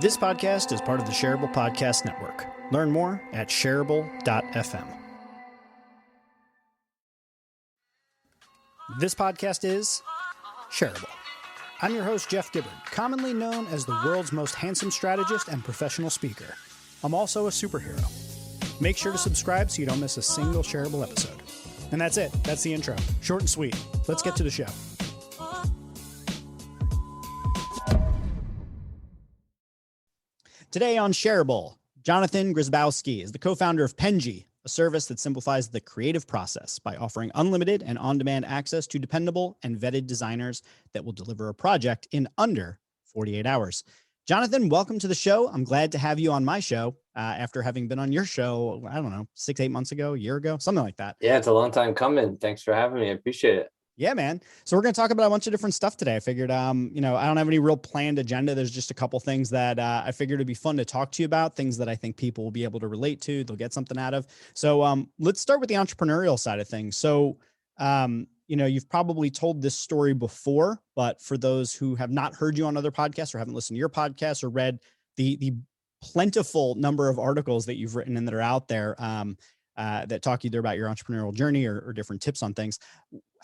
This podcast is part of the Shareable Podcast Network. Learn more at shareable.fm. This podcast is Shareable. I'm your host, Jeff Gibbard, commonly known as the world's most handsome strategist and professional speaker. I'm also a superhero. Make sure to subscribe so you don't miss a single Shareable episode. And that's it. That's the intro. Short and sweet. Let's get to the show. Today on Shareable, Johnathan Grzybowski is the co-founder of Penji, a service that simplifies the creative process by offering unlimited and on-demand access to dependable and vetted designers that will deliver a project in under 48 hours. Johnathan, welcome to the show. I'm glad to have you on my show after having been on your show, I don't know, 6-8 months ago, a year ago, something like that. Yeah, it's a long time coming. Thanks for having me. I appreciate it. Yeah, man. So we're going to talk about a bunch of different stuff today. I figured, I don't have any real planned agenda. There's just a couple things that I figured it'd be fun to talk to you about, things that I think people will be able to relate to. They'll get something out of. So let's start with the entrepreneurial side of things. So, you've probably told this story before, but for those who have not heard you on other podcasts or haven't listened to your podcast or read the plentiful number of articles that you've written and that are out there that talk either about your entrepreneurial journey or different tips on things.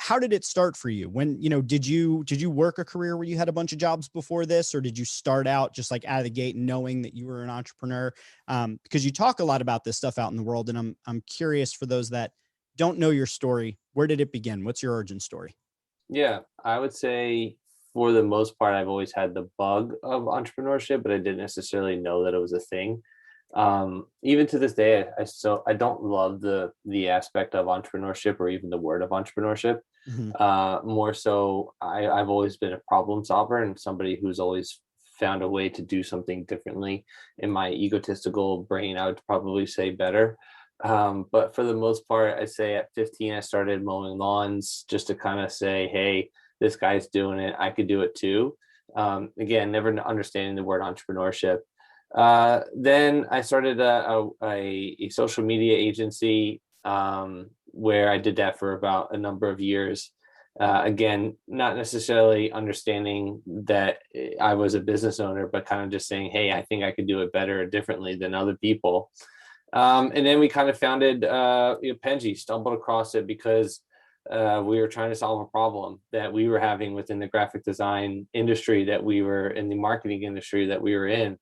How did it start for you? When, did you work a career where you had a bunch of jobs before this, or did you start out just like out of the gate knowing that you were an entrepreneur? Because you talk a lot about this stuff out in the world, and I'm curious, for those that don't know your story, where did it begin? What's your origin story? Yeah, I would say for the most part, I've always had the bug of entrepreneurship, but I didn't necessarily know that it was a thing. Even to this day, I don't love the aspect of entrepreneurship or even the word of entrepreneurship. Mm-hmm. More so, I've always been a problem solver and somebody who's always found a way to do something differently. In my egotistical brain, I would probably say better. But for the most part, I'd say at 15, I started mowing lawns just to kind of say, hey, this guy's doing it, I could do it too. Again, never understanding the word entrepreneurship. Then I started a social media agency where I did that for about a number of years. Again, not necessarily understanding that I was a business owner, but kind of just saying, hey, I think I could do it better or differently than other people. And then we kind of founded Penji, stumbled across it because we were trying to solve a problem that we were having within the graphic design industry, that we were in the marketing industry that we were in.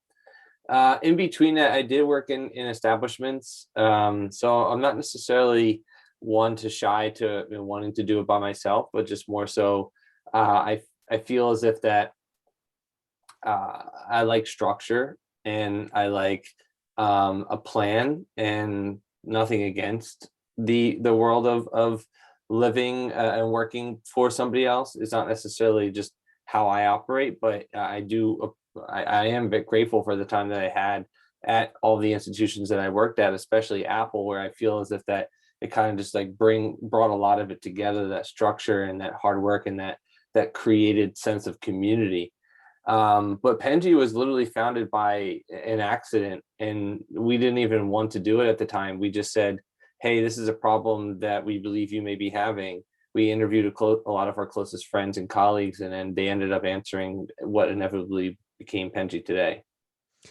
In between that, I did work in establishments. So I'm not necessarily one to shy to wanting to do it by myself, but just more so I feel as if that I like structure and I like a plan, and nothing against the world of living and working for somebody else. It's not necessarily just how I operate, but I am very grateful for the time that I had at all the institutions that I worked at, especially Apple, where I feel as if that it kind of just like brought a lot of it together, that structure and that hard work and that created sense of community. But Penji was literally founded by an accident, and we didn't even want to do it at the time. We just said, hey, this is a problem that we believe you may be having. We interviewed a lot of our closest friends and colleagues, and then they ended up answering what inevitably became Penji today.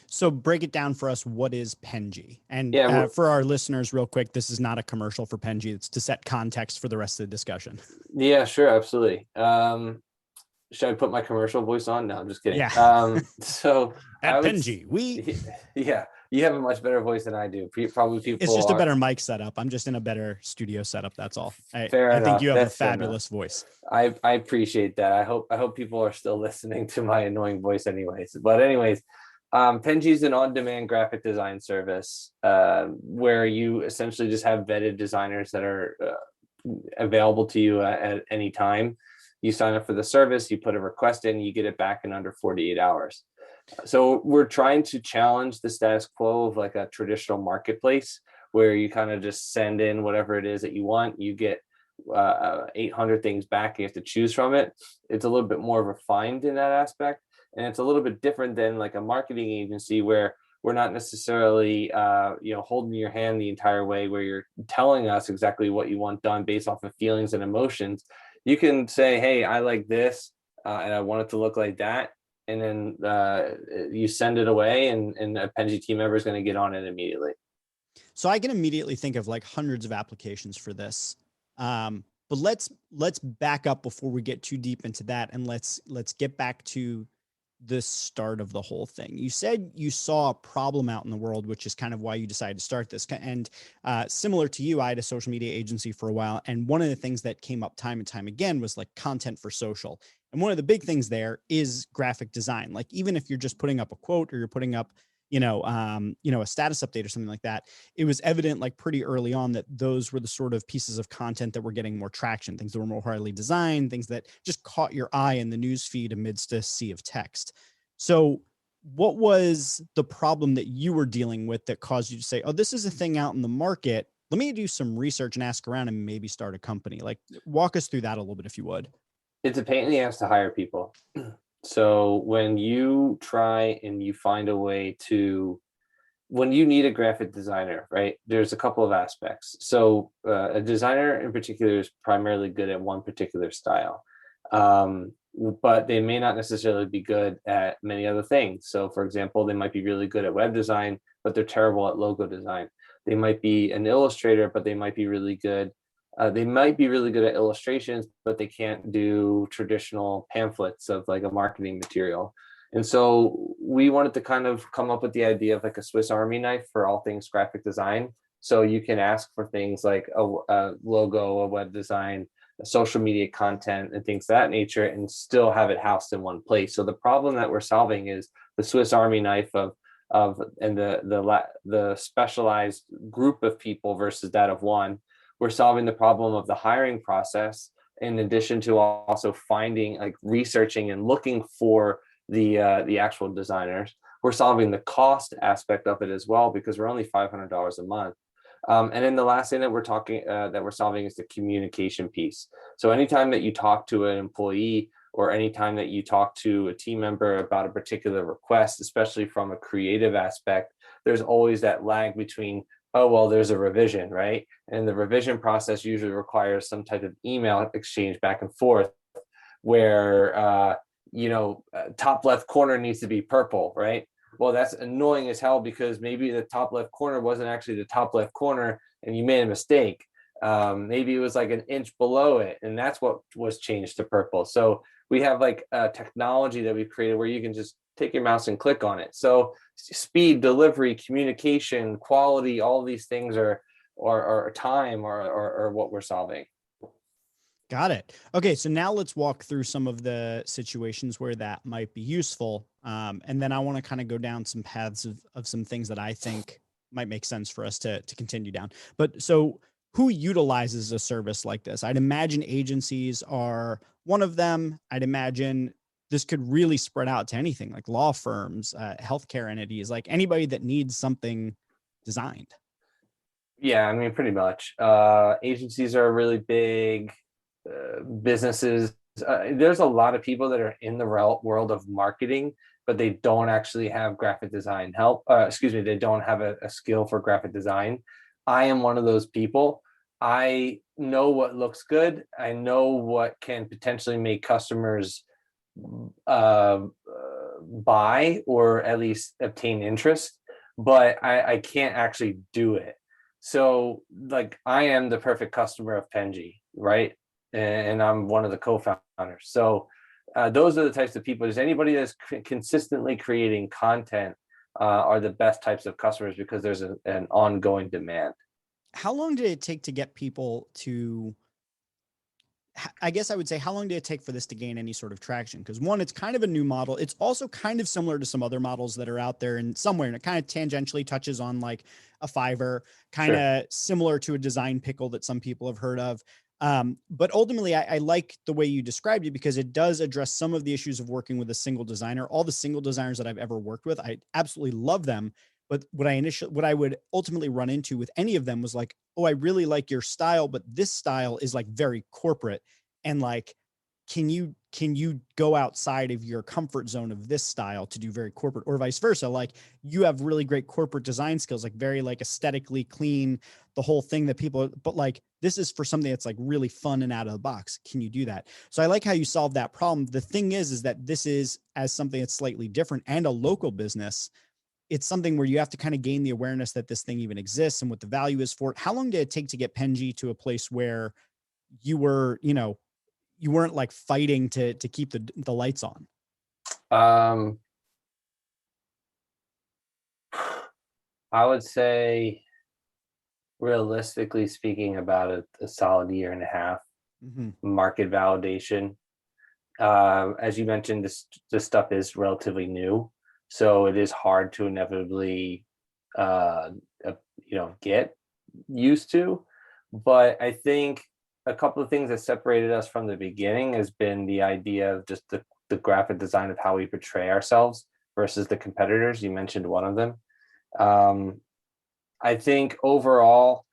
So break it down for us. What is Penji? And for our listeners, real quick, this is not a commercial for Penji. It's to set context for the rest of the discussion. Yeah, sure. Absolutely. Should I put my commercial voice on? No, I'm just kidding. Yeah. So at Penji, yeah, you have a much better voice than I do. Probably people. It's just a better mic setup. I'm just in a better studio setup. That's all. I think you have a fabulous voice. I appreciate that. I hope people are still listening to my annoying voice anyways. But anyways, Penji is an on-demand graphic design service where you essentially just have vetted designers that are available to you at any time. You sign up for the service, you put a request in, you get it back in under 48 hours. So we're trying to challenge the status quo of like a traditional marketplace where you kind of just send in whatever it is that you want. You get 800 things back. You have to choose from it. It's a little bit more refined in that aspect. And it's a little bit different than like a marketing agency where we're not necessarily, holding your hand the entire way, where you're telling us exactly what you want done based off of feelings and emotions. You can say, hey, I like this and I want it to look like that. and then you send it away, and a Penji team member is going to get on it immediately. So I can immediately think of like hundreds of applications for this. But let's back up before we get too deep into that, and let's get back to the start of the whole thing. You said you saw a problem out in the world, which is kind of why you decided to start this. And similar to you, I had a social media agency for a while, and one of the things that came up time and time again was like content for social. And one of the big things there is graphic design. Like even if you're just putting up a quote or you're putting up, a status update or something like that, it was evident like pretty early on that those were the sort of pieces of content that were getting more traction, things that were more highly designed, things that just caught your eye in the news feed amidst a sea of text. So what was the problem that you were dealing with that caused you to say, oh, this is a thing out in the market, let me do some research and ask around and maybe start a company? Like walk us through that a little bit, if you would. It's a pain in the ass to hire people. So when you try and you find a way to, when you need a graphic designer, right, there's a couple of aspects. So a designer in particular is primarily good at one particular style, but they may not necessarily be good at many other things. So for example, they might be really good at web design, but they're terrible at logo design. They might be an illustrator, but they might be really good at illustrations, but they can't do traditional pamphlets of like a marketing material. And so we wanted to kind of come up with the idea of like a Swiss Army knife for all things graphic design. So you can ask for things like a logo, a web design, a social media content, and things of that nature, and still have it housed in one place. So the problem that we're solving is the Swiss Army knife of and the specialized group of people versus that of one. We're solving the problem of the hiring process, in addition to also finding, like researching and looking for the actual designers. We're solving the cost aspect of it as well, because we're only $500 a month. And then the last thing that we're solving is the communication piece. So anytime that you talk to an employee, or anytime that you talk to a team member about a particular request, especially from a creative aspect, there's always that lag between, oh, well, there's a revision, right? And the revision process usually requires some type of email exchange back and forth where, top left corner needs to be purple, right? Well, that's annoying as hell, because maybe the top left corner wasn't actually the top left corner and you made a mistake. Maybe it was like an inch below it, and that's what was changed to purple. So we have like a technology that we've created where you can just take your mouse and click on it. So speed, delivery, communication, quality, all of these things are time or what we're solving. Got it. Okay. So now let's walk through some of the situations where that might be useful. And then I want to kind of go down some paths of some things that I think might make sense for us to continue down. But so who utilizes a service like this? I'd imagine agencies are one of them. I'd imagine this could really spread out to anything like law firms, healthcare entities, like anybody that needs something designed. Yeah, I mean, pretty much. Agencies are really big. Businesses. There's a lot of people that are in the world of marketing, but they don't actually have graphic design help. They don't have a skill for graphic design. I am one of those people. I know what looks good. I know what can potentially make customers buy or at least obtain interest, but I can't actually do it. So like I am the perfect customer of Penji, right? And I'm one of the co-founders. So those are the types of people. Is anybody that's consistently creating content are the best types of customers, because there's an ongoing demand. How long did it take to get people to, I guess I would say, how long did it take for this to gain any sort of traction? Because one, it's kind of a new model. It's also kind of similar to some other models that are out there in somewhere, and it kind of tangentially touches on like a Fiverr, kind of similar to a design pickle that some people have heard of. But ultimately, I like the way you described it, because it does address some of the issues of working with a single designer. All the single designers that I've ever worked with, I absolutely love them. But what I would ultimately run into with any of them was like, oh, I really like your style, but this style is like very corporate. And like, can you go outside of your comfort zone of this style to do very corporate, or vice versa? Like, you have really great corporate design skills, like very like aesthetically clean, the whole thing that people, but like, this is for something that's like really fun and out of the box. Can you do that? So I like how you solve that problem. The thing is that this is, as something that's slightly different and a local business, it's something where you have to kind of gain the awareness that this thing even exists and what the value is for it. How long did it take to get Penji to a place where you were, you weren't like fighting to keep the lights on? I would say, realistically speaking, about a solid year and a half. Mm-hmm. Market validation. As you mentioned, this stuff is relatively new, so it is hard to inevitably, get used to. But I think a couple of things that separated us from the beginning has been the idea of just the graphic design of how we portray ourselves versus the competitors. You mentioned one of them. I think overall,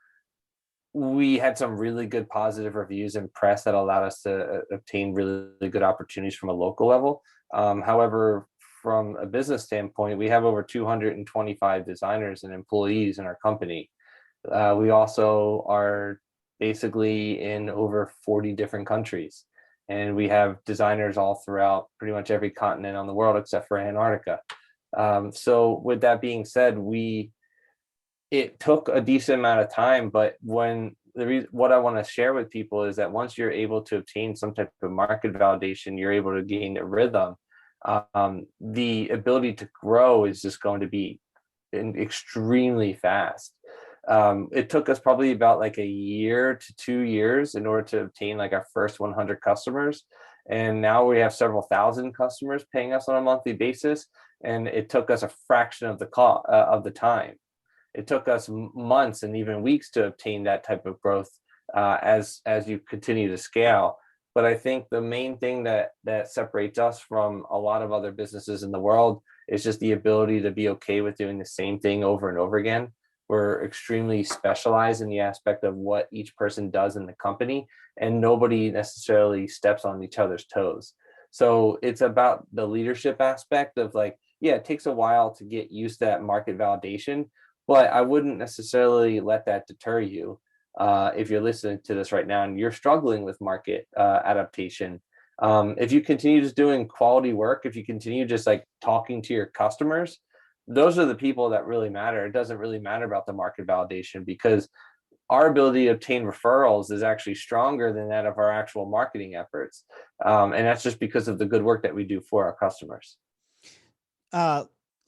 we had some really good positive reviews and press that allowed us to obtain really good opportunities from a local level. However, from a business standpoint, we have over 225 designers and employees in our company. We also are basically in over 40 different countries, and we have designers all throughout pretty much every continent on the world except for Antarctica. So with that being said, it took a decent amount of time, but what I want to share with people is that once you're able to obtain some type of market validation, you're able to gain a rhythm. The ability to grow is just going to be extremely fast. It took us probably about like a year to 2 years in order to obtain like our first 100 customers. And now we have several thousand customers paying us on a monthly basis. And it took us a fraction of the time. It took us months and even weeks to obtain that type of growth as you continue to scale. But I think the main thing that separates us from a lot of other businesses in the world is just the ability to be okay with doing the same thing over and over again. We're extremely specialized in the aspect of what each person does in the company, and nobody necessarily steps on each other's toes. So it's about the leadership aspect of like, yeah, it takes a while to get used to that market validation, but I wouldn't necessarily let that deter you. If you're listening to this right now and you're struggling with market adaptation, if you continue just doing quality work, if you continue just like talking to your customers, those are the people that really matter. It doesn't really matter about the market validation, because our ability to obtain referrals is actually stronger than that of our actual marketing efforts. And that's just because of the good work that we do for our customers.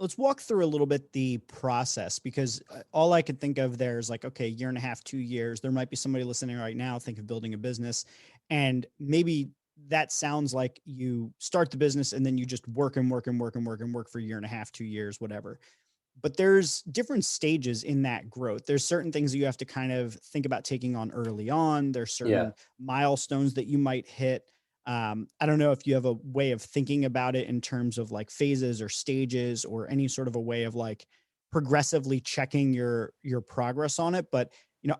Let's walk through a little bit the process, because all I could think of there is like, okay, year and a half, 2 years. There might be somebody listening right now, think of building a business, and maybe that sounds like you start the business and then you just work and work and work and work and work for a year and a half, 2 years, whatever. But there's different stages in that growth. There's certain things you have to kind of think about taking on early on. There's certain milestones that you might hit. I don't know if you have a way of thinking about it in terms of like phases or stages, or any sort of a way of like progressively checking your progress on it. But,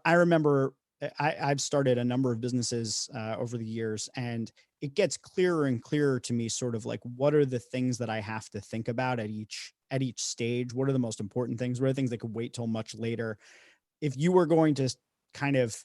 I remember I've started a number of businesses over the years, and it gets clearer and clearer to me sort of like, what are the things that I have to think about at each stage? What are the most important things? What are the things that could wait till much later? If you were going to kind of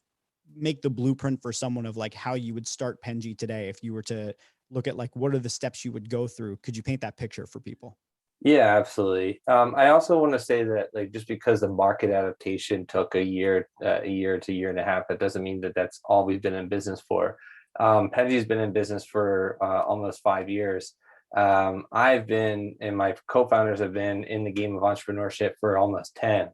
make the blueprint for someone of like how you would start Penji today, if you were to look at like, what are the steps you would go through? Could you paint that picture for people? Yeah, absolutely. I also want to say that, like, just because the market adaptation took a year to year and a half, that doesn't mean that that's all we've been in business for. Penji's been in business for almost 5 years. I've been, and my co-founders have been in the game of entrepreneurship for almost 10.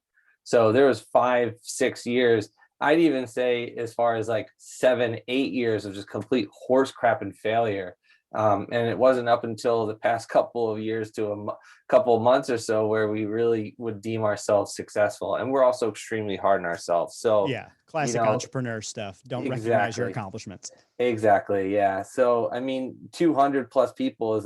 So there was 5-6 years. I'd even say as far as like 7-8 years of just complete horse crap and failure. And it wasn't up until the past couple of years to a couple of months or so where we really would deem ourselves successful. And we're also extremely hard on ourselves. So yeah, classic entrepreneur stuff. Don't recognize your accomplishments. Exactly. Yeah. So, I mean, 200 plus people is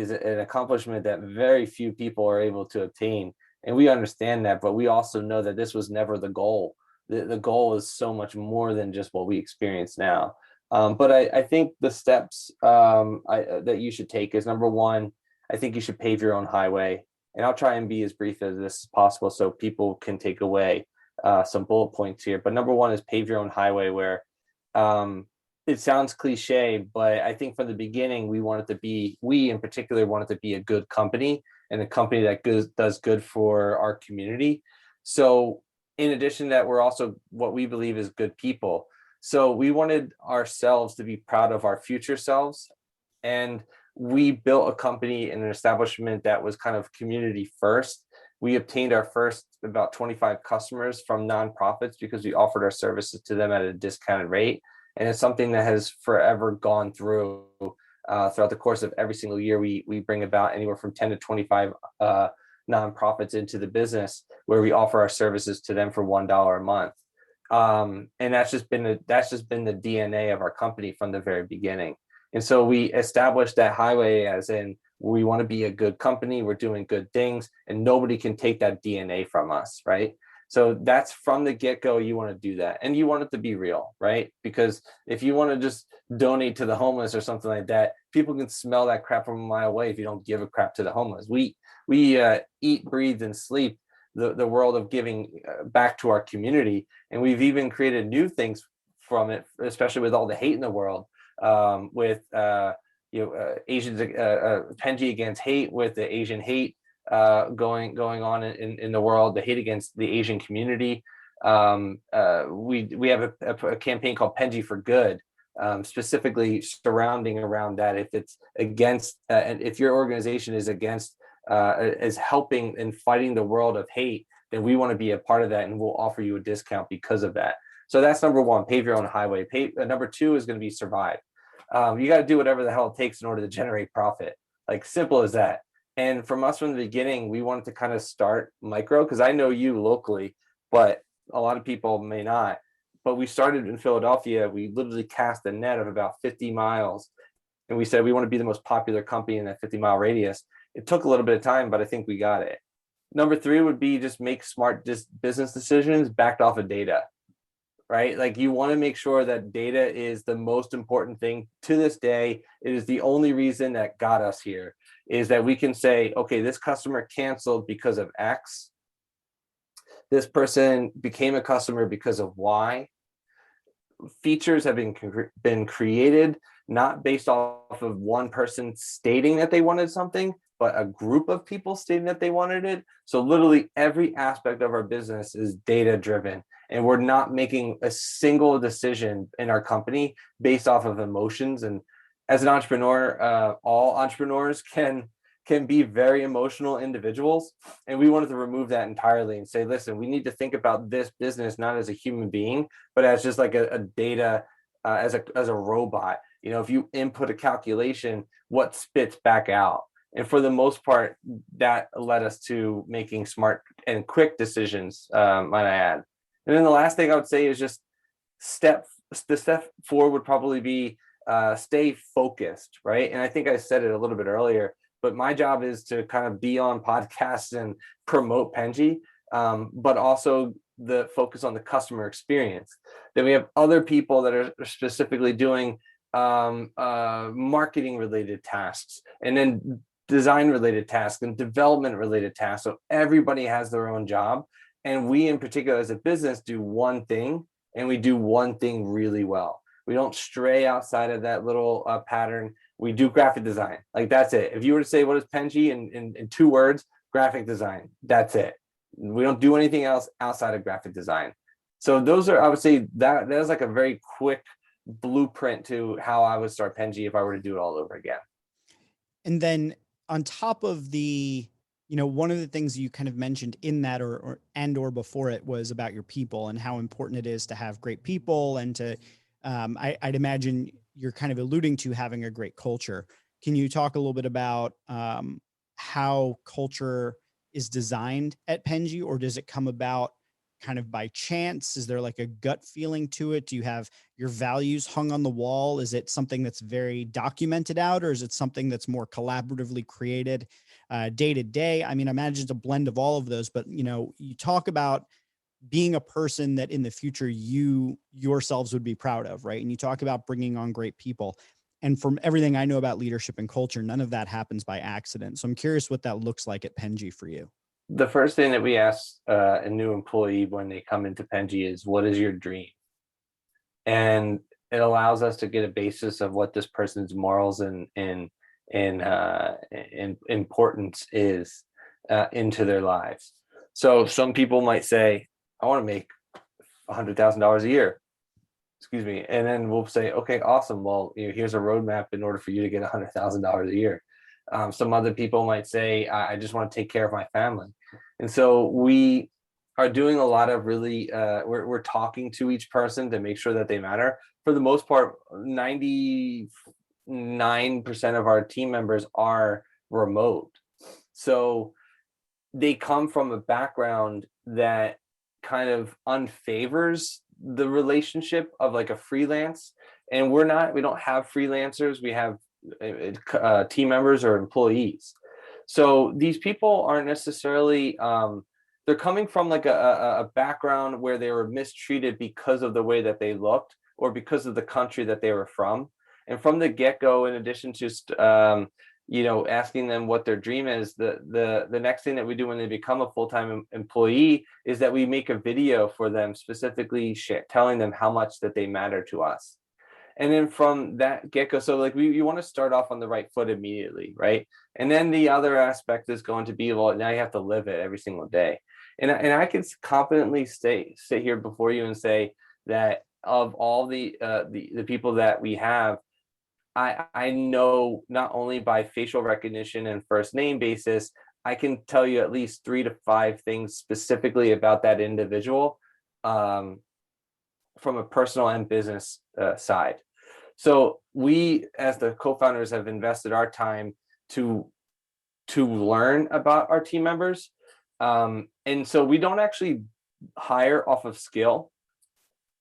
an accomplishment that very few people are able to obtain. And we understand that, but we also know that this was never the goal. The goal is so much more than just what we experience now. But I think the steps that you should take is, number one, I think you should pave your own highway. And I'll try and be as brief as this is possible so people can take away some bullet points here. But number one is pave your own highway, where it sounds cliche, but I think from the beginning, we in particular wanted to be a good company, and a company that does good for our community. So in addition to that, we're also what we believe is good people. So we wanted ourselves to be proud of our future selves. And we built a company and an establishment that was kind of community first. We obtained our first about 25 customers from nonprofits because we offered our services to them at a discounted rate. And it's something that has forever gone through throughout the course of every single year. We bring about anywhere from 10 to 25 nonprofits into the business, where we offer our services to them for $1 a month. And that's just been the DNA of our company from the very beginning. And so we established that highway as in, we want to be a good company, we're doing good things, and nobody can take that DNA from us, right? So that's from the get-go, you want to do that. And you want it to be real, right? Because if you want to just donate to the homeless or something like that, people can smell that crap from a mile away if you don't give a crap to the homeless. We eat, breathe, and sleep the world of giving back to our community. And we've even created new things from it, especially with all the hate in the world, with Asians, Penji against hate, with the Asian hate going on in the world, the hate against the Asian community. We have a campaign called Penji for Good, specifically surrounding around that. If it's against, and if your organization is against, is helping in fighting the world of hate, then we want to be a part of that, and we'll offer you a discount because of that. So that's number one, pave your own highway. Number two is going to be survive. You got to do whatever the hell it takes in order to generate profit. Like, simple as that. And from us from the beginning, we wanted to kind of start micro, because I know you locally, but a lot of people may not. But we started in Philadelphia. We literally cast a net of about 50 miles. And we said we want to be the most popular company in that 50-mile radius. It took a little bit of time, but I think we got it. Number three would be just make smart business decisions backed off of data, right? Like, you want to make sure that data is the most important thing to this day. It is the only reason that got us here, is that we can say, okay, this customer canceled because of X. This person became a customer because of Y. Features have been created, not based off of one person stating that they wanted something, but a group of people stating that they wanted it. So literally every aspect of our business is data driven, and we're not making a single decision in our company based off of emotions. And as an entrepreneur, all entrepreneurs can be very emotional individuals. And we wanted to remove that entirely and say, listen, we need to think about this business not as a human being, but as just like a data, as a robot. You know, if you input a calculation, what spits back out? And for the most part, that led us to making smart and quick decisions, might I add. And then the last thing I would say is just the step forward would probably be stay focused, right? And I think I said it a little bit earlier, but my job is to kind of be on podcasts and promote Penji, but also the focus on the customer experience. Then we have other people that are specifically doing marketing related tasks, and then design related tasks and development related tasks. So everybody has their own job. And we in particular as a business do one thing, and we do one thing really well. We don't stray outside of that little pattern. We do graphic design. Like, that's it. If you were to say, what is Penji in 2 words, graphic design, that's it. We don't do anything else outside of graphic design. So those are, I would say that is like a very quick blueprint to how I would start Penji if I were to do it all over again. And then on top of the, one of the things you kind of mentioned in that or before it was about your people and how important it is to have great people and to, I'd imagine you're kind of alluding to having a great culture. Can you talk a little bit about how culture is designed at Penji, or does it come about kind of by chance? Is there like a gut feeling to it? Do you have your values hung on the wall? Is it something that's very documented out, or is it something that's more collaboratively created day to day? I mean, I imagine it's a blend of all of those, but you talk about being a person that in the future you yourselves would be proud of, right? And you talk about bringing on great people. And from everything I know about leadership and culture, none of that happens by accident. So I'm curious what that looks like at Penji for you. The first thing that we ask a new employee when they come into Penji is, what is your dream? And it allows us to get a basis of what this person's morals and importance is into their lives. So some people might say, I want to make $100,000 a year. Excuse me. And then we'll say, okay, awesome. Well, here's a roadmap in order for you to get $100,000 a year. Some other people might say, I just want to take care of my family. And so we are doing a lot of really, we're talking to each person to make sure that they matter. For the most part, 99% of our team members are remote. So they come from a background that kind of unfavors the relationship of like a freelance. And we don't have freelancers. We have team members or employees. So these people aren't necessarily, they're coming from like a background where they were mistreated because of the way that they looked or because of the country that they were from. And from the get-go, in addition to asking them what their dream is, the next thing that we do when they become a full-time employee is that we make a video for them, specifically telling them how much that they matter to us. And then from that get-go, so like you want to start off on the right foot immediately, right? And then the other aspect is going to be, well, now you have to live it every single day. And I can confidently sit here before you and say that of all the people that we have, I know not only by facial recognition and first name basis, I can tell you at least 3 to 5 things specifically about that individual from a personal and business side. So we, as the co-founders, have invested our time to learn about our team members. And so we don't actually hire off of skill.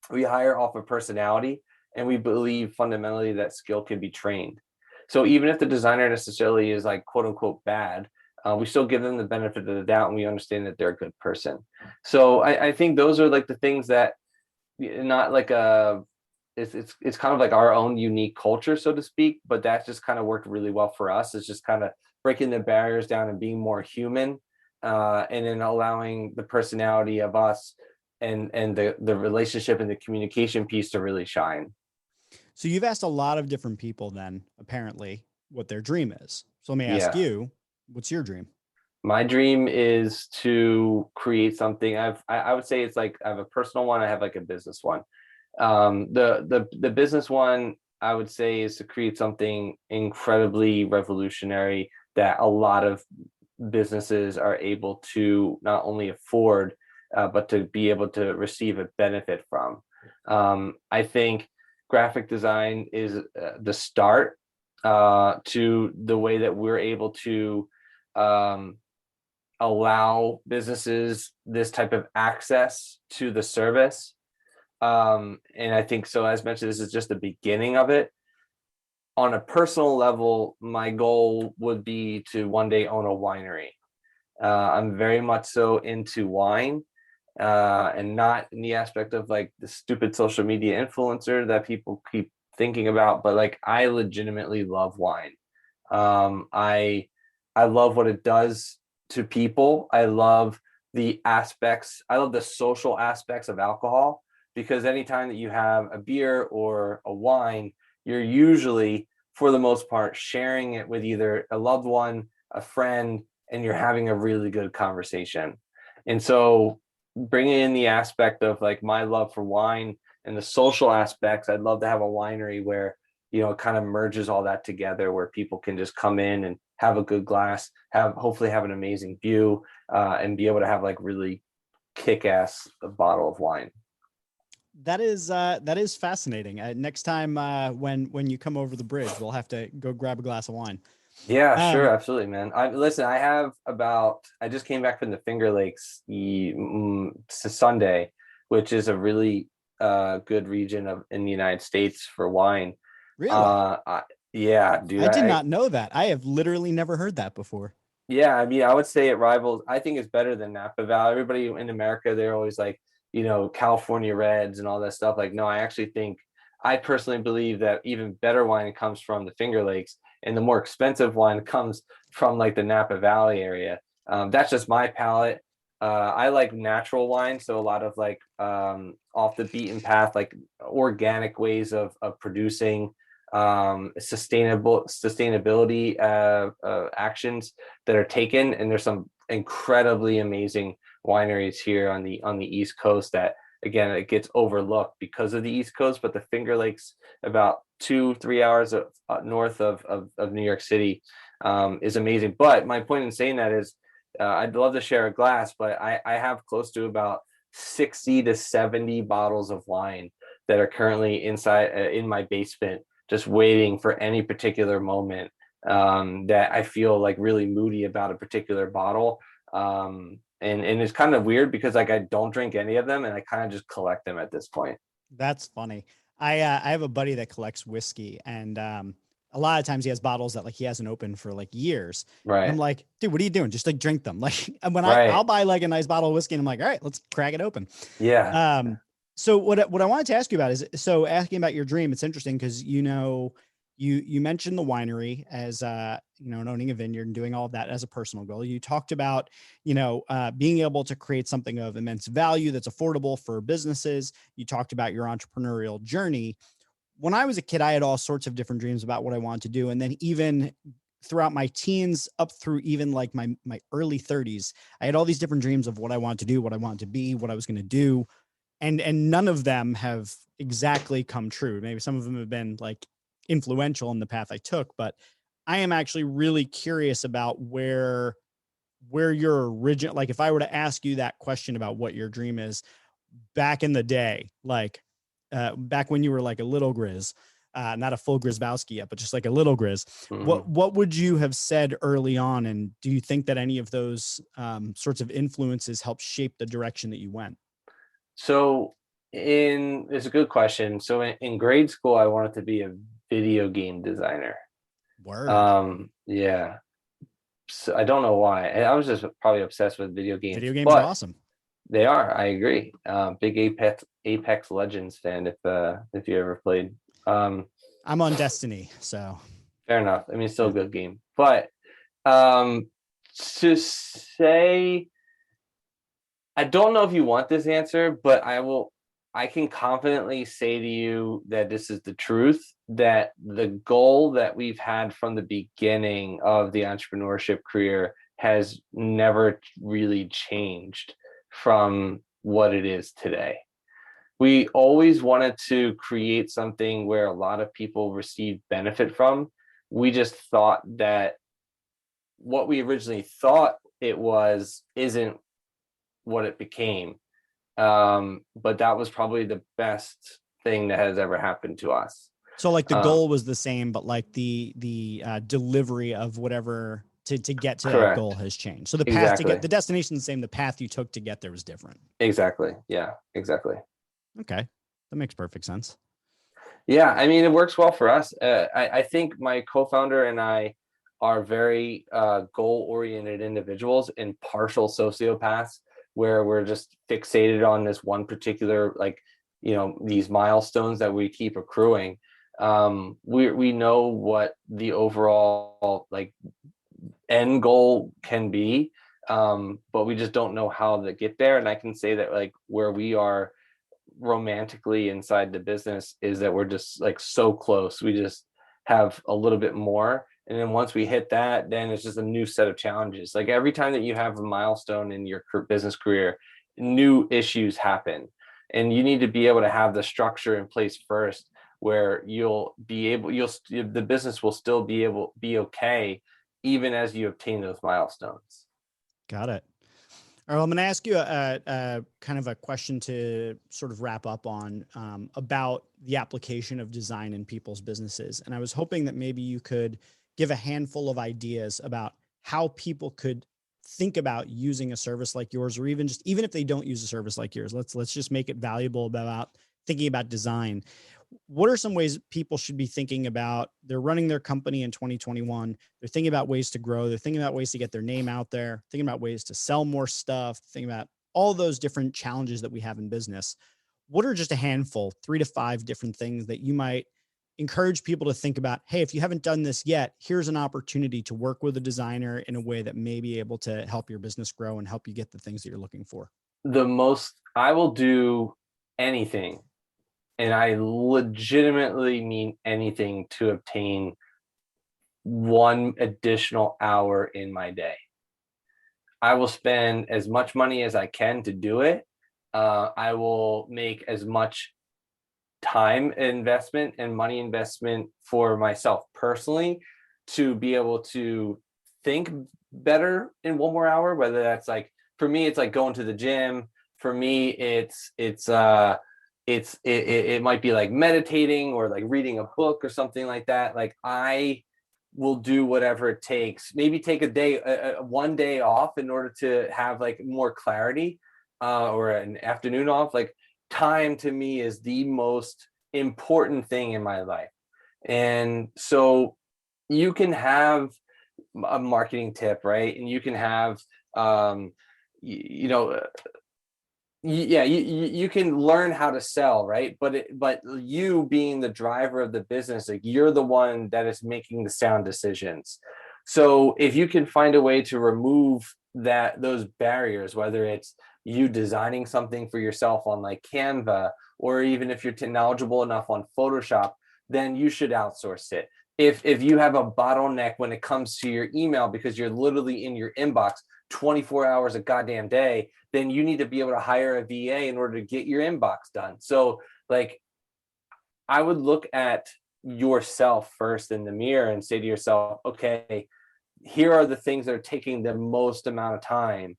We hire off of personality. And we believe fundamentally that skill can be trained. So even if the designer necessarily is like quote unquote bad, we still give them the benefit of the doubt and we understand that they're a good person. So I think those are like the things that not like it's kind of like our own unique culture, so to speak, but that's just kind of worked really well for us. It's just kind of breaking the barriers down and being more human and then allowing the personality of us and the relationship and the communication piece to really shine. So you've asked a lot of different people then, apparently, what their dream is. So let me ask you, what's your dream? My dream is to create something. I would say it's like I have a personal one. I have like a business one. The business one I would say is to create something incredibly revolutionary that a lot of businesses are able to not only afford, but to be able to receive a benefit from. I think graphic design is the start to the way that we're able to allow businesses this type of access to the service. And I think so, as mentioned, this is just the beginning of it. On a personal level, my goal would be to one day own a winery. I'm very much so into wine. And not in the aspect of like the stupid social media influencer that people keep thinking about, but like I legitimately love wine. I love what it does to people. I love the social aspects of alcohol, because anytime that you have a beer or a wine, you're usually, for the most part, sharing it with either a loved one, a friend, and you're having a really good conversation. And so bringing in the aspect of like my love for wine and the social aspects, I'd love to have a winery where, it kind of merges all that together, where people can just come in and have a good glass, hopefully have an amazing view, and be able to have like really kick-ass bottle of wine. That is fascinating. Next time when you come over the bridge, we'll have to go grab a glass of wine. Yeah, sure. Absolutely, man. I just came back from the Finger Lakes Sunday, which is a really good region in the United States for wine. Really? Yeah, dude. I did not know that. I have literally never heard that before. Yeah, I mean, I would say it rivals. I think it's better than Napa Valley. Everybody in America, they're always like, California Reds and all that stuff. Like, no, I actually think, I personally believe that even better wine comes from the Finger Lakes, and the more expensive wine comes from like the Napa Valley area. That's just my palate. I like natural wine, so a lot of like off the beaten path, like organic ways of producing sustainability actions that are taken, and there's some incredibly amazing wineries here on the East Coast that, again, it gets overlooked because of the East Coast, but the Finger Lakes, about 2-3 hours north of New York City, is amazing. But my point in saying that is, I'd love to share a glass, but I have close to about 60 to 70 bottles of wine that are currently inside in my basement, just waiting for any particular moment that I feel like really moody about a particular bottle. And it's kind of weird because like I don't drink any of them, and I kind of just collect them at this point. That's funny. I have a buddy that collects whiskey, and a lot of times he has bottles that like he hasn't opened for like years. And I'm Right. like, dude, what are you doing? Just like drink them. Like when I'll Right. buy like a nice bottle of whiskey and I'm like, all right, let's crack it open. Yeah. So what I wanted to ask you about is, so asking about your dream, it's interesting because, you mentioned the winery as, and owning a vineyard and doing all of that as a personal goal. You talked about, being able to create something of immense value that's affordable for businesses. You talked about your entrepreneurial journey. When I was a kid, I had all sorts of different dreams about what I wanted to do. And then even throughout my teens up through even like my early 30s, I had all these different dreams of what I wanted to do, what I wanted to be, what I was going to do. And none of them have exactly come true. Maybe some of them have been like influential in the path I took, but I am actually really curious about where your original, like if I were to ask you that question about what your dream is back in the day, like back when you were like a little Grizz, not a full Grzybowski yet, but just like a little Grizz, Mhm. what would you have said early on? And do you think that any of those sorts of influences helped shape the direction that you went? So it's a good question. So in grade school, I wanted to be a video game designer. Word. Yeah. So I don't know why. I was just probably obsessed with video games, Video games are but awesome. they are. I agree. Big Apex Legends fan. If you ever played. Um, I'm on Destiny, so Fair enough. I mean, it's still yeah. a good game, but um, to say, I don't know if you want this answer, but I will. I can confidently say to you that this is the truth. That the goal that we've had from the beginning of the entrepreneurship career has never really changed from what it is today. We always wanted to create something where a lot of people receive benefit from. We just thought that what we originally thought it was isn't what it became. But that was probably the best thing that has ever happened to us. So like the Um, goal was the same, but like the delivery of whatever to get to that goal correct. has changed. So the path to get Exactly. the destination the same, the path you took to get there was different. Exactly. Yeah, exactly. Okay. That makes perfect sense. Yeah, I mean, it works well for us. I think my co-founder and I are very goal-oriented individuals and partial sociopaths, where we're just fixated on this one particular, like, these milestones that we keep accruing. We know what the overall like end goal can be, but we just don't know how to get there. And I can say that like where we are romantically inside the business is that we're just like so close. We just have a little bit more. And then once we hit that, then it's just a new set of challenges. Like every time that you have a milestone in your business career, new issues happen. And you need to be able to have the structure in place first where the business will still be okay even as you obtain those milestones. Got it. All right, well, I'm going to ask you a kind of a question to sort of wrap up on about the application of design in people's businesses. And I was hoping that maybe you could give a handful of ideas about how people could think about using a service like yours, or even if they don't use a service like yours, let's just make it valuable about thinking about design. what are some ways people should be thinking about? They're running their company in 2021. They're thinking about ways to grow. They're thinking about ways to get their name out there, thinking about ways to sell more stuff, thinking about all those different challenges that we have in business. What are just a handful, 3 to 5 different things that you might encourage people to think about? Hey, if you haven't done this yet, here's an opportunity to work with a designer in a way that may be able to help your business grow and help you get the things that you're looking for. I will do anything, and I legitimately mean anything, to obtain 1 additional hour in my day. I will spend as much money as I can to do it. I will make as much time investment and money investment for myself personally to be able to think better in 1 more hour, whether that's like, for me, it's like going to the gym. For me, it might be like meditating or like reading a book or something like that. Like, I will do whatever it takes, maybe take a day, 1 day off in order to have like more clarity, or an afternoon off. Like, time to me is the most important thing in my life. And so you can have a marketing tip, right? And you can have, you can learn how to sell, right? But you being the driver of the business, like, you're the one that is making the sound decisions. So if you can find a way to remove those barriers, whether it's you designing something for yourself on like Canva, or even if you're knowledgeable enough on Photoshop, then you should outsource it. If you have a bottleneck when it comes to your email because you're literally in your inbox 24 hours a goddamn day, then you need to be able to hire a VA in order to get your inbox done. So like, I would look at yourself first in the mirror and say to yourself, okay, here are the things that are taking the most amount of time.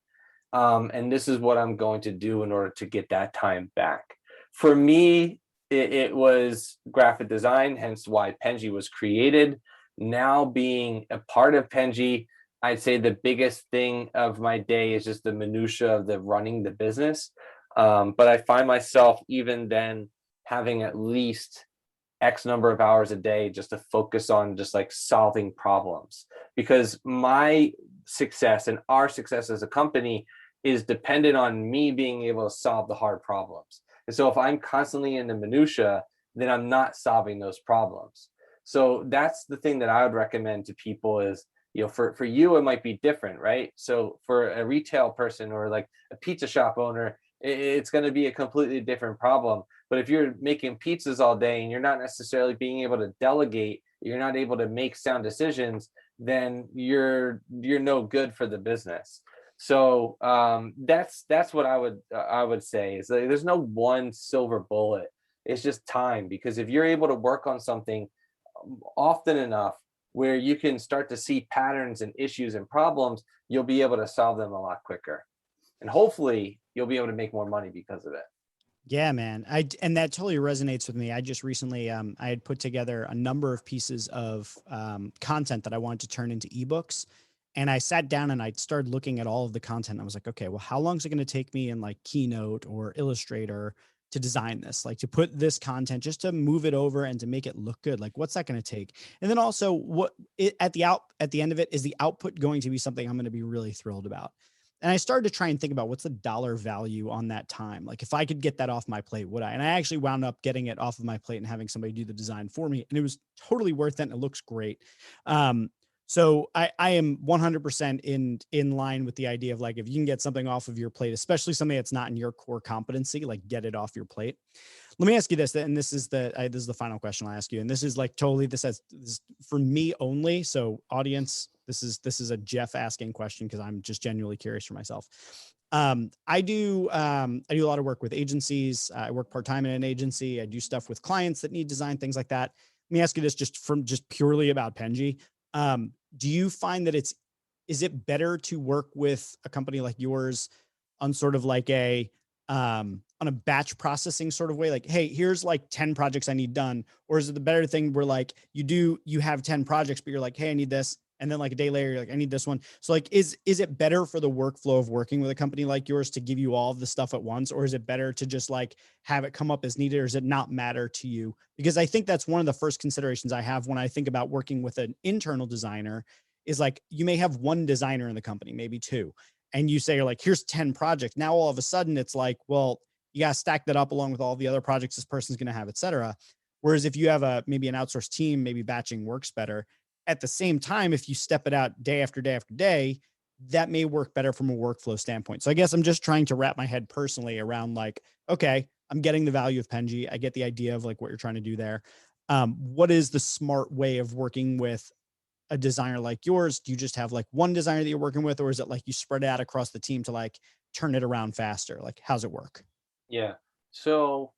And this is what I'm going to do in order to get that time back. For me, it was graphic design, hence why Penji was created. Now, being a part of Penji, I'd say the biggest thing of my day is just the minutia of the running the business. But I find myself even then having at least X number of hours a day just to focus on just like solving problems, because my success and our success as a company is dependent on me being able to solve the hard problems. And so if I'm constantly in the minutia, then I'm not solving those problems. So that's the thing that I would recommend to people is, for you, it might be different, right? So for a retail person or like a pizza shop owner, it's going to be a completely different problem. But if you're making pizzas all day and you're not necessarily being able to delegate, you're not able to make sound decisions, then you're no good for the business. So that's what I would say is like, there's no one silver bullet. It's just time, because if you're able to work on something often enough where you can start to see patterns and issues and problems, you'll be able to solve them a lot quicker. And hopefully you'll be able to make more money because of it. Yeah, man. And that totally resonates with me. I just recently, I had put together a number of pieces of content that I wanted to turn into ebooks. And I sat down and I started looking at all of the content. I was like, okay, well, how long is it going to take me in like Keynote or Illustrator to design this, like to put this content, just to move it over and to make it look good? Like, what's that going to take? And then also at the end of it, is the output going to be something I'm going to be really thrilled about? And I started to try and think about what's the dollar value on that time. Like, if I could get that off my plate, would I? And I actually wound up getting it off of my plate and having somebody do the design for me. And it was totally worth it. And it looks great. So I am 100% in line with the idea of like, if you can get something off of your plate, especially something that's not in your core competency, like get it off your plate. Let me ask you this, and this is the final question I'll ask you. And this is like totally, this is for me only. So audience, this is a Jeff asking question, because I'm just genuinely curious for myself. I do a lot of work with agencies. I work part-time in an agency. I do stuff with clients that need design, things like that. Let me ask you this, just purely about Penji. Do you find that is it better to work with a company like yours on sort of like on a batch processing sort of way? Like, hey, here's like 10 projects I need done. Or is it the better thing where like you have 10 projects, but you're like, hey, I need this. And then like a day later, you're like, I need this one. So like, is it better for the workflow of working with a company like yours to give you all of the stuff at once? Or is it better to just like have it come up as needed? Or does it not matter to you? Because I think that's one of the first considerations I have when I think about working with an internal designer is like, you may have one designer in the company, maybe two, and you say, like, here's 10 projects. Now, all of a sudden it's like, well, you got to stack that up along with all the other projects this person's going to have, et cetera. Whereas if you have maybe an outsourced team, maybe batching works better. At the same time, if you step it out day after day after day, that may work better from a workflow standpoint. So I guess I'm just trying to wrap my head personally around like, okay, I'm getting the value of Penji. I get the idea of like what you're trying to do there. What is the smart way of working with a designer like yours? Do you just have like one designer that you're working with, or is it like you spread it out across the team to like turn it around faster? Like, how's it work? Yeah. So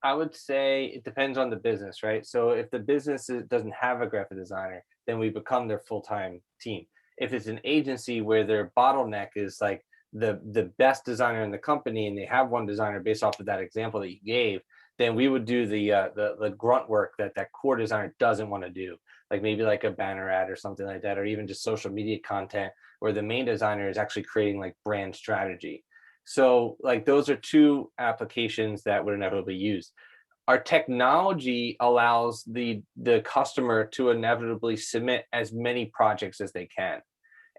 I would say it depends on the business, right? So if the business doesn't have a graphic designer, then we become their full-time team. If it's an agency where their bottleneck is like the best designer in the company and they have one designer based off of that example that you gave, then we would do the grunt work that core designer doesn't want to do, like maybe like a banner ad or something like that, or even just social media content where the main designer is actually creating like brand strategy. So like those are two applications that would inevitably use. Our technology allows the customer to inevitably submit as many projects as they can.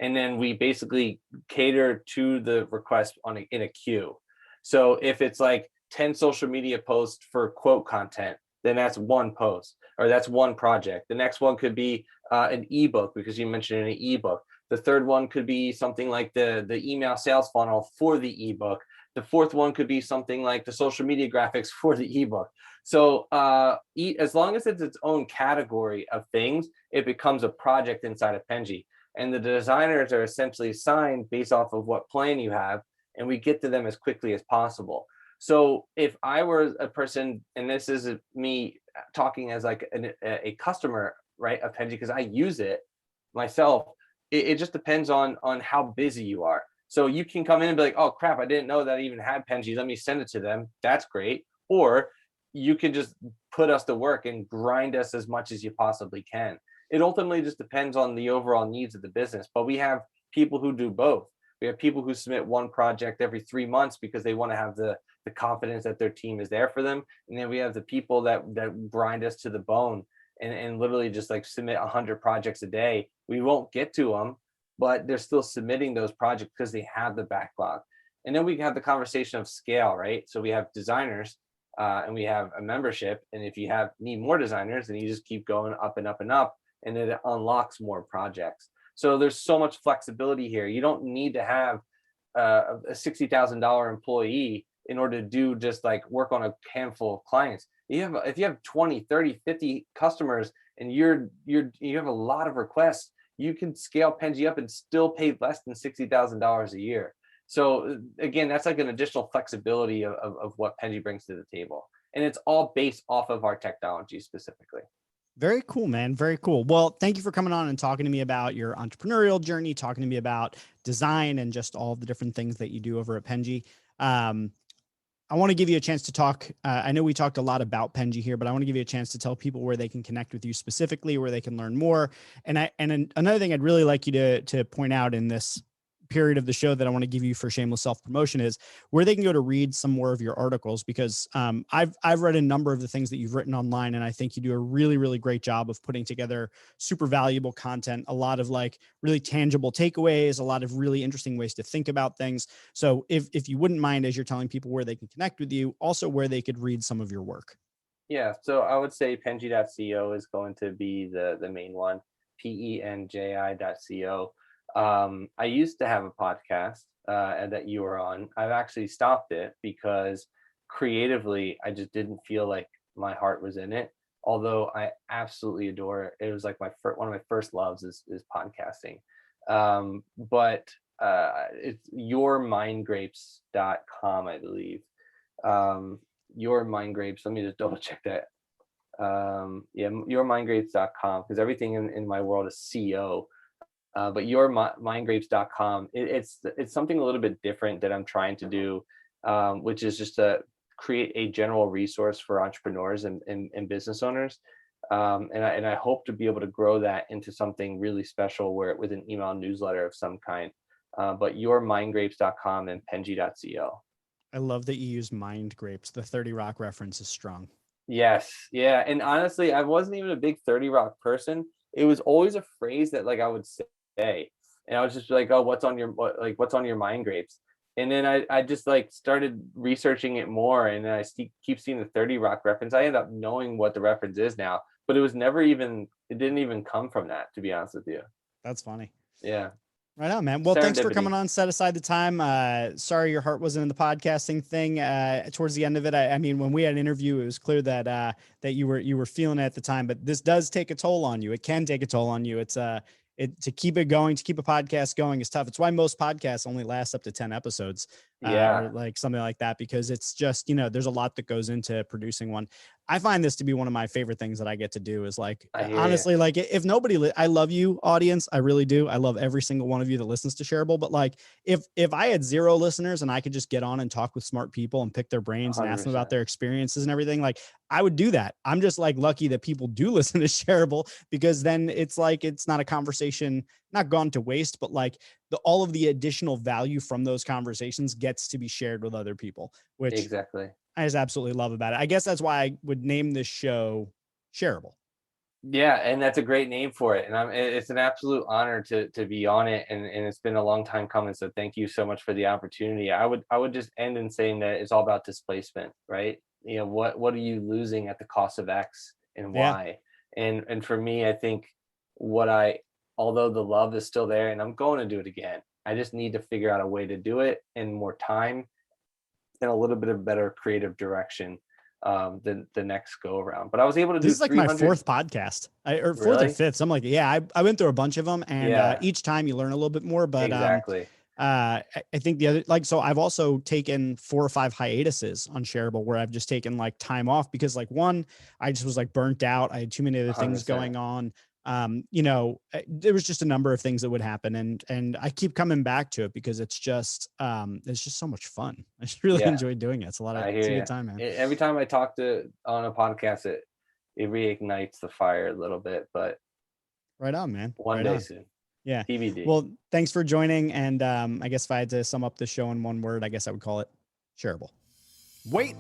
And then we basically cater to the request in a queue. So if it's like 10 social media posts for quote content, then that's one post or that's one project. The next one could be an ebook, because you mentioned an ebook. The third one could be something like the email sales funnel for the ebook. The fourth one could be something like the social media graphics for the ebook. So as long as it's its own category of things, it becomes a project inside of Penji. And the designers are essentially assigned based off of what plan you have, and we get to them as quickly as possible. So if I were a person, and this is me talking as like a customer, right, of Penji, because I use it myself, it just depends on how busy you are. So you can come in and be like, oh crap, I didn't know that I even had Penji. Let me send it to them. That's great. Or you can just put us to work and grind us as much as you possibly can. It ultimately just depends on the overall needs of the business. But we have people who do both. We have people who submit one project every 3 months because they want to have the confidence that their team is there for them. And then we have the people that grind us to the bone and literally just like submit 100 projects a day. We won't get to them, but they're still submitting those projects because they have the backlog. And then we have the conversation of scale, right? So we have designers and we have a membership. And if you need more designers, then you just keep going up and up and up, and then it unlocks more projects. So there's so much flexibility here. You don't need to have a $60,000 employee in order to do just like work on a handful of clients. If you have 20, 30, 50 customers and you have a lot of requests, you can scale Penji up and still pay less than $60,000 a year. So again, that's like an additional flexibility of what Penji brings to the table. And it's all based off of our technology specifically. Very cool, man. Very cool. Well, thank you for coming on and talking to me about your entrepreneurial journey, talking to me about design and just all the different things that you do over at Penji. I want to give you a chance to talk. I know we talked a lot about Penji here, but I want to give you a chance to tell people where they can connect with you specifically, where they can learn more. And another thing I'd really like you to point out in this period of the show that I want to give you for shameless self-promotion is where they can go to read some more of your articles, because I've read a number of the things that you've written online, and I think you do a really, really great job of putting together super valuable content, a lot of like really tangible takeaways, a lot of really interesting ways to think about things. So if you wouldn't mind, as you're telling people where they can connect with you, also where they could read some of your work. Yeah, so I would say penji.co is going to be the main one, penji.co. I used to have a podcast that you were on. I've actually stopped it because creatively, I just didn't feel like my heart was in it. Although I absolutely adore it. It was like one of my first loves is podcasting. But it's yourmindgrapes.com, I believe. Your Mind Grapes. Let me just double check that. Yeah, yourmindgrapes.com, because everything in my world is CO. But yourmindgrapes.com, it's something a little bit different that I'm trying to do, which is just to create a general resource for entrepreneurs and business owners. And I hope to be able to grow that into something really special with an email newsletter of some kind. But yourmindgrapes.com and penji.co. I love that you use mind grapes. The 30 Rock reference is strong. Yes. Yeah. And honestly, I wasn't even a big 30 Rock person. It was always a phrase that like I would say. And I was just like, oh, what's on your mind grapes? And then I just like started researching it more. And then I keep seeing the 30 Rock reference. I end up knowing what the reference is now, but it didn't even come from that, to be honest with you. That's funny. Yeah. Right on, man. Well, thanks for coming on. Set aside the time. Sorry your heart wasn't in the podcasting thing towards the end of it. I mean, when we had an interview, it was clear that you were feeling it at the time, but this does take a toll on you. It can take a toll on you. It's to keep it going, to keep a podcast going is tough. It's why most podcasts only last up to 10 episodes, or like something like that, because it's just, there's a lot that goes into producing one. I find this to be one of my favorite things that I get to do is like, honestly, like if nobody, I love you audience. I really do. I love every single one of you that listens to Shareable, but like if I had 0 listeners and I could just get on and talk with smart people and pick their brains 100%. And ask them about their experiences and everything, like I would do that. I'm just like lucky that people do listen to Shareable, because then it's like, it's not a conversation, not gone to waste, but like all of the additional value from those conversations gets to be shared with other people, which exactly I just absolutely love about it. I guess that's why I would name this show Shareable. Yeah. And that's a great name for it. And it's an absolute honor to be on it. And it's been a long time coming. So thank you so much for the opportunity. I would just end in saying that it's all about displacement, right? What are you losing at the cost of X and why? Yeah. And for me, I think although the love is still there and I'm going to do it again, I just need to figure out a way to do it in more time and a little bit of better creative direction than the next go around. But I was able to do this is like my 4th podcast, or 4th really? Or 5th. So I'm like, I went through a bunch of them, and each time you learn a little bit more. But exactly. I think the other, so I've also taken 4 or 5 hiatuses on Shareable where I've just taken like time off because like one, I just was like burnt out. I had too many other things 100%. Going on. There was just a number of things that would happen, and I keep coming back to it because it's just so much fun. I just really enjoy doing it. It's it's a good time, man. Every time I talk on a podcast, it reignites the fire a little bit, but right on, man. One day soon. Yeah. TBD. Well, thanks for joining. And I guess if I had to sum up the show in one word, I guess I would call it Shareable. Wait,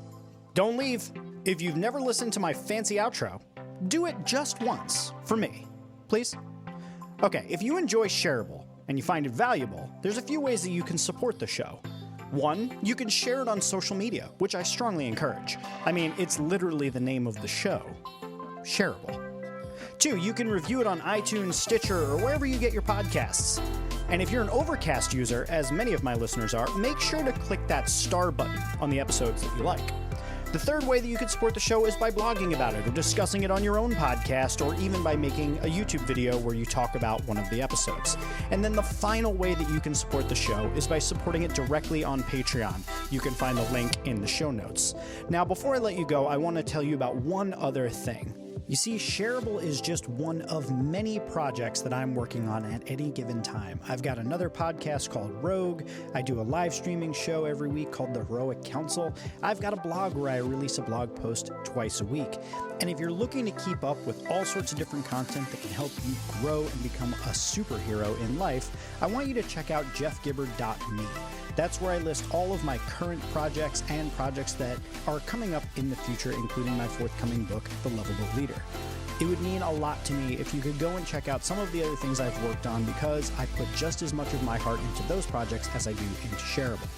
don't leave. If you've never listened to my fancy outro, do it just once for me. Please? Okay, if you enjoy Shareable and you find it valuable, there's a few ways that you can support the show. 1, you can share it on social media, which I strongly encourage. I mean, it's literally the name of the show, Shareable. 2, you can review it on iTunes, Stitcher, or wherever you get your podcasts. And if you're an Overcast user, as many of my listeners are, make sure to click that star button on the episodes that you like. The 3rd way that you can support the show is by blogging about it or discussing it on your own podcast, or even by making a YouTube video where you talk about one of the episodes. And then the final way that you can support the show is by supporting it directly on Patreon. You can find the link in the show notes. Now, before I let you go, I want to tell you about one other thing. You see, Shareable is just one of many projects that I'm working on at any given time. I've got another podcast called Rogue. I do a live streaming show every week called The Heroic Council. I've got a blog where I release a blog post twice a week. And if you're looking to keep up with all sorts of different content that can help you grow and become a superhero in life, I want you to check out jeffgibbard.me. That's where I list all of my current projects and projects that are coming up in the future, including my forthcoming book, The Lovable Leader. It would mean a lot to me if you could go and check out some of the other things I've worked on, because I put just as much of my heart into those projects as I do into Shareable.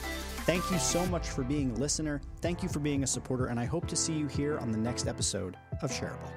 Thank you so much for being a listener. Thank you for being a supporter, and I hope to see you here on the next episode of Shareable.